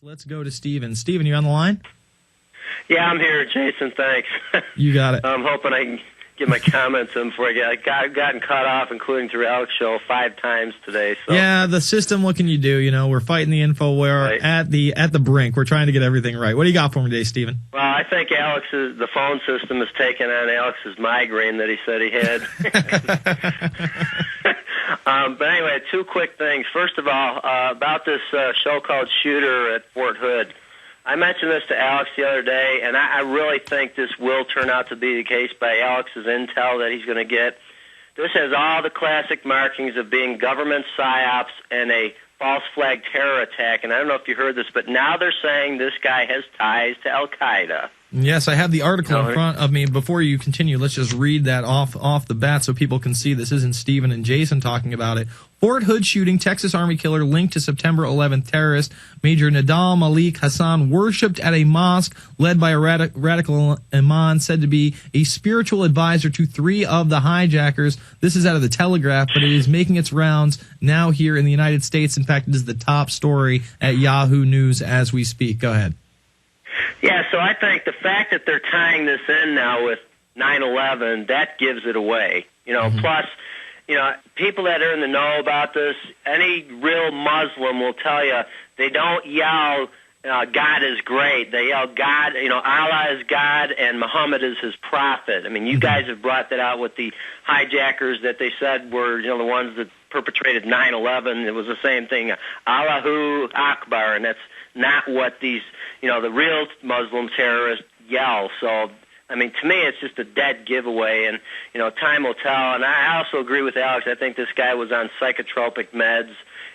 Let's go to Steven. Steven, you on the line? Yeah, I'm here, Jason. Thanks. You got it. I'm hoping I can get my comments in before I gotten cut off, including through Alex show 5 times today. So. Yeah, the system. What can you do? You know, we're fighting the INFOWARRIOR at the brink. We're trying to get everything right. What do you got for me today, Steven? Well, I think the phone system is taking on Alex's migraine that he said he had. But anyway, 2 quick things. First of all, about this show called Shooter at Fort Hood. I mentioned this to Alex the other day, and I really think this will turn out to be the case by Alex's intel that he's going to get. This has all the classic markings of being government psyops and a false flag terror attack. And I don't know if you heard this, but now they're saying this guy has ties to Al-Qaeda. Yes, I have the article in front of me. Before you continue, let's just read that off the bat so people can see this isn't Steven and Jason talking about it. Fort Hood shooting, Texas Army killer linked to September 11th terrorist. Major Nadal Malik Hassan worshipped at a mosque led by a radical imam said to be a spiritual advisor to 3 of the hijackers. This is out of the Telegraph, but it is making its rounds now here in the United States. In fact, it is the top story at Yahoo News as we speak. Go ahead. Yeah, so I think the fact that they're tying this in now with 9/11, that gives it away. You know, plus, you know, people that are in the know about this, any real Muslim will tell you they don't yell, God is great. They yell, God, you know, Allah is God and Muhammad is his prophet. I mean, you guys have brought that out with the hijackers that they said were, you know, the ones that perpetrated 9/11. It was the same thing, Allahu Akbar, and that's not what these, you know, the real Muslim terrorists yell. So, I mean, to me, it's just a dead giveaway, and, you know, time will tell. And I also agree with Alex. I think this guy was on psychotropic meds,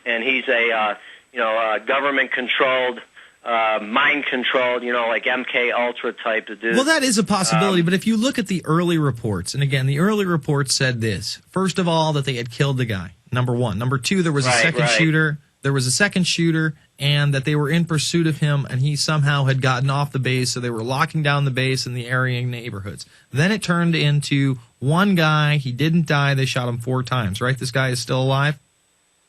and he's a, you know, government-controlled, mind-controlled, you know, like MK Ultra type of dude. Well, that is a possibility, but if you look at the early reports, and again, the early reports said this. First of all, that they had killed the guy, number 1. Number 2, there was a second shooter. There was a second shooter, and that they were in pursuit of him, and he somehow had gotten off the base, so they were locking down the base in the area neighborhoods. Then it turned into one guy. He didn't die. They shot him 4 times, right? This guy is still alive?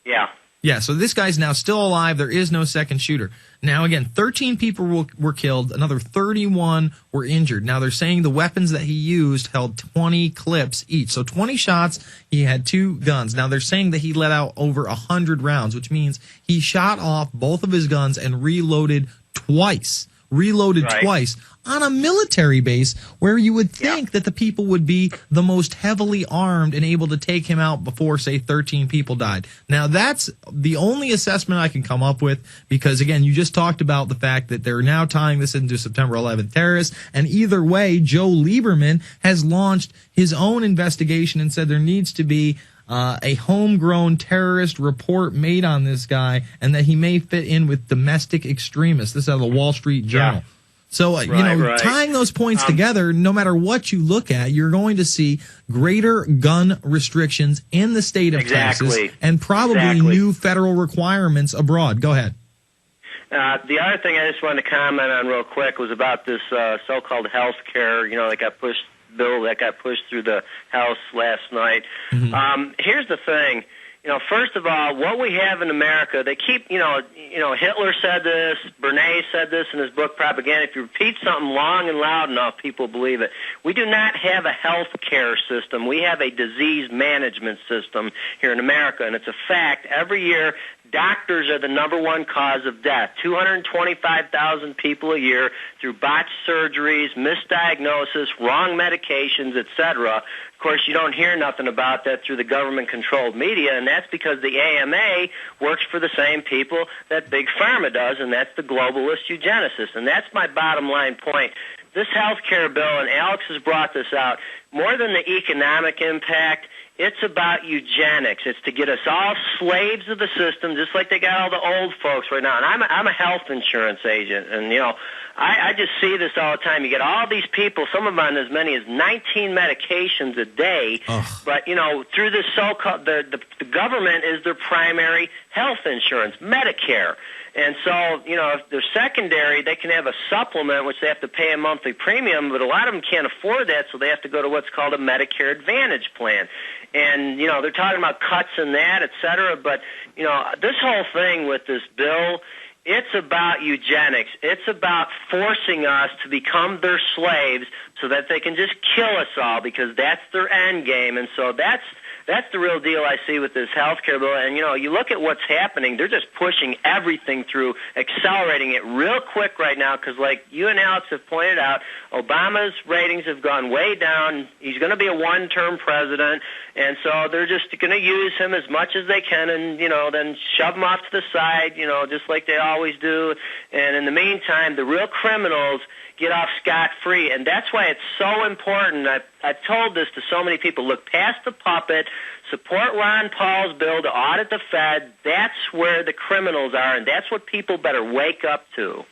Yeah. Yeah, so this guy's now still alive. There is no second shooter. Now, again, 13 people were killed. Another 31 were injured. Now, they're saying the weapons that he used held 20 clips each. So 20 shots, he had 2 guns. Now, they're saying that he let out over 100 rounds, which means he shot off both of his guns and reloaded twice. Twice on a military base where you would think that the people would be the most heavily armed and able to take him out before, say, 13 people died. Now, that's the only assessment I can come up with because, again, you just talked about the fact that they're now tying this into September 11th terrorists, and either way, Joe Lieberman has launched his own investigation and said there needs to be a homegrown terrorist report made on this guy, and that he may fit in with domestic extremists. This is out of the Wall Street Journal. Yeah. So, you know, tying those points together, no matter what you look at, you're going to see greater gun restrictions in the state of Texas and probably new federal requirements abroad. Go ahead. The other thing I just wanted to comment on real quick was about this so-called health care, you know, that got pushed through the House last night. Here's the thing. You know, first of all, what we have in America, they keep, you know, Hitler said this, Bernays said this in his book Propaganda. If you repeat something long and loud enough, people believe it. We do not have a health care system. We have a disease management system here in America, and it's a fact. Every year, doctors are the #1 cause of death. 225,000 people a year through botched surgeries, misdiagnosis, wrong medications, etc. Of course, you don't hear nothing about that through the government-controlled media, and that's because the AMA works for the same people that Big Pharma does, and that's the globalist eugenicists. And that's my bottom line point. This health care bill, and Alex has brought this out, more than the economic impact, it's about eugenics. It's to get us all slaves of the system, just like they got all the old folks right now. And I'm a health insurance agent, and, you know, I just see this all the time. You get all these people, some of them on as many as 19 medications a day, but, you know, through this so-called, the government is their primary health insurance, Medicare. And so, you know, if they're secondary, they can have a supplement, which they have to pay a monthly premium, but a lot of them can't afford that, so they have to go to what's called a Medicare Advantage plan. And, you know, they're talking about cuts in that, et cetera, but, you know, this whole thing with this bill It's about eugenics. It's about forcing us to become their slaves so that they can just kill us all, because that's their end game. And so that's the real deal I see with this health care bill. And, you look at what's happening. They're just pushing everything through, accelerating it real quick right now, because like you and Alex have pointed out, Obama's ratings have gone way down. He's going to be a one-term president, and so they're just going to use him as much as they can and, then shove him off to the side, just like they always do. And in the meantime, the real criminals get off scot-free. And that's why it's so important. I've told this to so many people. Look past the puppet. Support Ron Paul's bill to audit the Fed. That's where the criminals are, and that's what people better wake up to.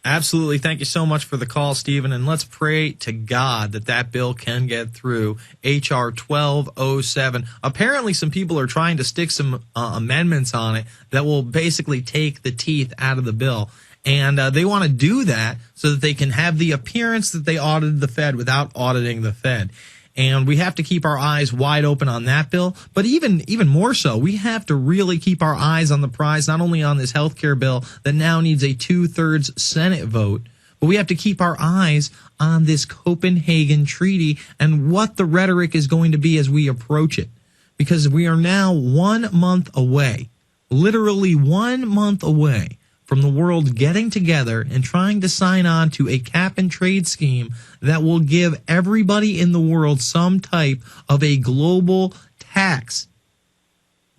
Absolutely. Thank you so much for the call, Stephen. And let's pray to God that bill can get through. H.R. 1207. Apparently, some people are trying to stick some amendments on it that will basically take the teeth out of the bill. And they want to do that so that they can have the appearance that they audited the Fed without auditing the Fed. And we have to keep our eyes wide open on that bill. But even more so, we have to really keep our eyes on the prize, not only on this health care bill that now needs a 2/3 Senate vote, but we have to keep our eyes on this Copenhagen Treaty and what the rhetoric is going to be as we approach it. Because we are now 1 month away, literally 1 month away, from the world getting together and trying to sign on to a cap and trade scheme that will give everybody in the world some type of a global tax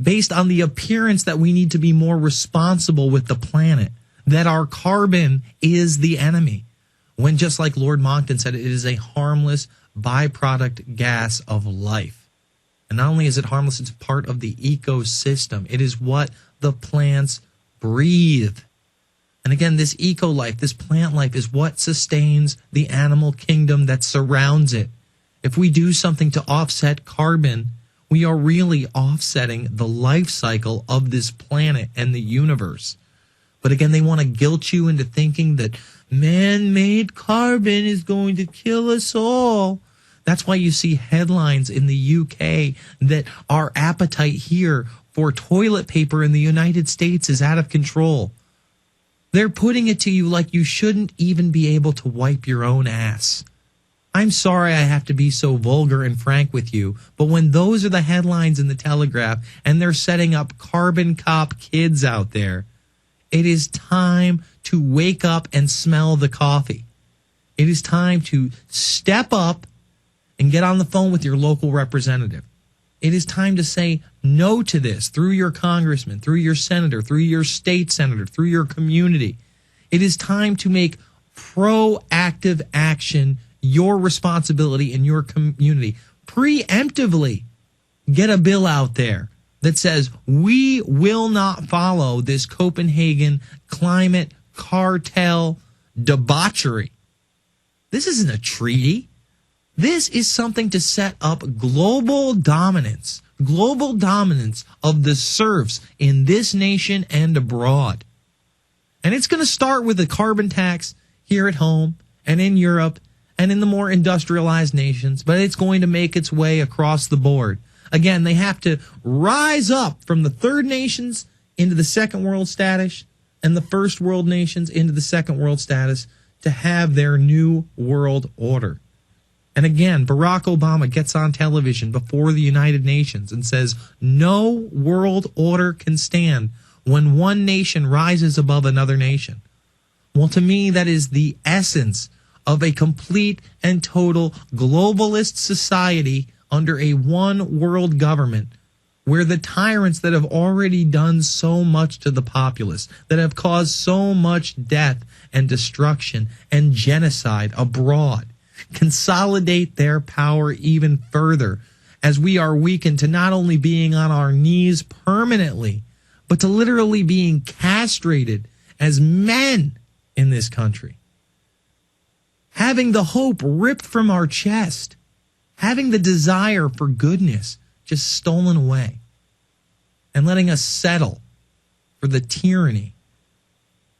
based on the appearance that we need to be more responsible with the planet, that our carbon is the enemy. When, just like Lord Monckton said, it is a harmless byproduct gas of life. And not only is it harmless, it's part of the ecosystem. It is what the plants breathe. And again, this eco-life, this plant life is what sustains the animal kingdom that surrounds it. If we do something to offset carbon, we are really offsetting the life cycle of this planet and the universe. But again, they want to guilt you into thinking that man-made carbon is going to kill us all. That's why you see headlines in the UK that our appetite here for toilet paper in the United States is out of control. They're putting it to you like you shouldn't even be able to wipe your own ass. I'm sorry I have to be so vulgar and frank with you, but when those are the headlines in the Telegraph and they're setting up carbon cop kids out there, it is time to wake up and smell the coffee. It is time to step up and get on the phone with your local representative. It is time to say no to this through your congressman, through your senator, through your state senator, through your community. It is time to make proactive action your responsibility in your community. Preemptively get a bill out there that says we will not follow this Copenhagen climate cartel debauchery. This isn't a treaty. This is something to set up global dominance of the serfs in this nation and abroad. And it's going to start with a carbon tax here at home and in Europe and in the more industrialized nations, but it's going to make its way across the board. Again, they have to rise up from the third nations into the second world status and the first world nations into the second world status to have their new world order. And again, Barack Obama gets on television before the United Nations and says, no world order can stand when one nation rises above another nation. Well, to me, that is the essence of a complete and total globalist society under a one world government, where the tyrants that have already done so much to the populace, that have caused so much death and destruction and genocide abroad, consolidate their power even further as we are weakened to not only being on our knees permanently, but to literally being castrated as men in this country. Having the hope ripped from our chest, having the desire for goodness just stolen away, and letting us settle for the tyranny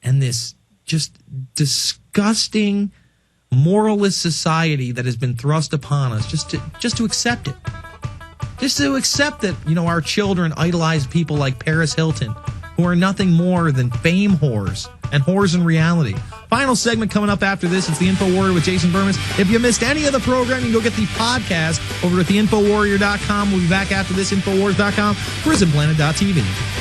and this just disgusting moralist society that has been thrust upon us, just to accept it. Just to accept that, our children idolize people like Paris Hilton, who are nothing more than fame whores, and whores in reality. Final segment coming up after this. It's the Info Warrior with Jason Bermas. If you missed any of the program, you can go get the podcast over at theinfowarrior.com. We'll be back after this, Infowars.com, PrisonPlanet.tv.